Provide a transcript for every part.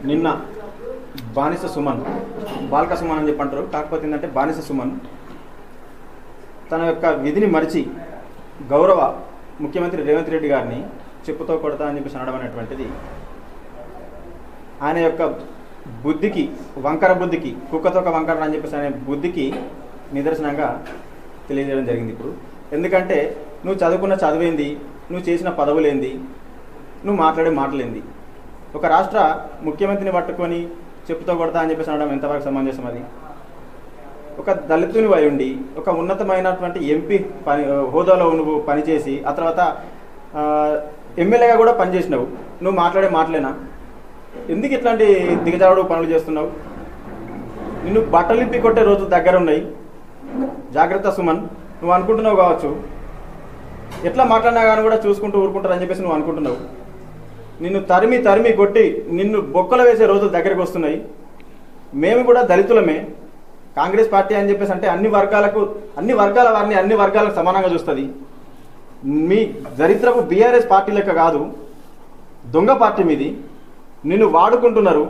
నిన్న బానిస సుమన్, బాల్క సుమన్ అని చెప్పి అంటారు, కాకపోతే ఏంటంటే బానిస సుమన్ తన యొక్క విధిని మరిచి గౌరవ ముఖ్యమంత్రి రేవంత్ రెడ్డి గారిని చెప్పుతో కొడతా అని చెప్పేసి అనడం అనేటువంటిది ఆయన యొక్క బుద్ధికి, వంకర బుద్ధికి, కుక్కతోక వంకర అని చెప్పేసి అనే బుద్ధికి నిదర్శనంగా తెలియజేయడం జరిగింది. ఇప్పుడు ఎందుకంటే నువ్వు చదువుకున్న చదువేంది, నువ్వు చేసిన పదవులేంది, నువ్వు మాట్లాడే మాటలేంది. ఒక రాష్ట్ర ముఖ్యమంత్రిని పట్టుకొని చెప్పుతో కొడతా అని చెప్పేసి అనడం ఎంతవరకు సమంజసం? అది ఒక దళితుని వై ఉండి ఒక ఉన్నతమైనటువంటి ఎంపీ హోదాలో నువ్వు పనిచేసి ఆ తర్వాత ఎమ్మెల్యేగా కూడా పనిచేసినావు, నువ్వు మాట్లాడే మాటలేనా? ఎందుకు ఇట్లాంటి దిగజారుడు పనులు చేస్తున్నావు? నిన్ను బట్టలిప్పి కొట్టే రోజు దగ్గర ఉన్నాయి. జాగ్రత్త సుమన్, నువ్వు అనుకుంటున్నావు కావచ్చు ఎట్లా మాట్లాడినా కానీ కూడా చూసుకుంటూ ఊరుకుంటారని చెప్పేసి నువ్వు అనుకుంటున్నావు. నిన్ను తరిమి తరిమి కొట్టి నిన్ను బొక్కలు వేసే రోజులు దగ్గరికి వస్తున్నాయి. మేము కూడా దళితులమే. కాంగ్రెస్ పార్టీ అని చెప్పేసి అంటే అన్ని వర్గాల వారిని అన్ని వర్గాలకు సమానంగా చూస్తుంది. మీ దరిద్రపు బీఆర్ఎస్ పార్టీ లెక్క కాదు, దొంగ పార్టీ మీది. నిన్ను వాడుకుంటున్నారు.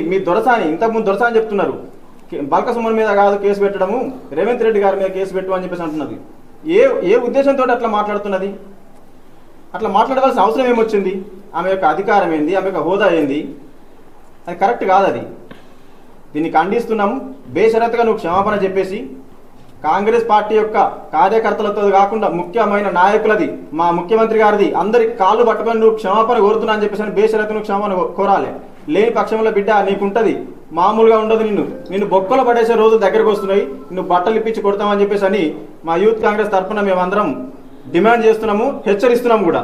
మీ దొరసాని, ఇంతకుముందు దొరసాని చెప్తున్నారు, బాల్క సుమన్ మీద కాదు కేసు పెట్టడము, రేవంత్ రెడ్డి గారి మీద కేసు పెట్టు అని చెప్పేసి అంటున్నది. ఏ ఉద్దేశంతో అట్లా మాట్లాడుతున్నది? అట్లా మాట్లాడవలసిన అవసరం ఏమొచ్చింది? ఆమె యొక్క అధికారం ఏంది, ఆమె యొక్క హోదా ఏంది? అది కరెక్ట్ కాదు. అది దీన్ని ఖండిస్తున్నాము. బేషరతుగా నువ్వు క్షమాపణ చెప్పేసి కాంగ్రెస్ పార్టీ యొక్క కార్యకర్తలతో కాకుండా ముఖ్యమైన నాయకులది, మా ముఖ్యమంత్రి గారిది, అందరికి కాళ్ళు పట్టుకొని నువ్వు క్షమాపణ కోరుతున్నా అని చెప్పేసి బేషరతు నువ్వు క్షమాపణ కోరాలి. లేని పక్షంలో బిడ్డ నీకుంటది, మామూలుగా ఉండదు. నిన్ను బొక్కలు పడేసే రోజు దగ్గరకు వస్తున్నాయి. నువ్వు బట్టలు ఇప్పించి కొడతామని చెప్పేసి అని మా యూత్ కాంగ్రెస్ తరఫున మేమందరం డిమాండ్ చేస్తున్నాము, హెచ్చరిస్తున్నాము కూడా.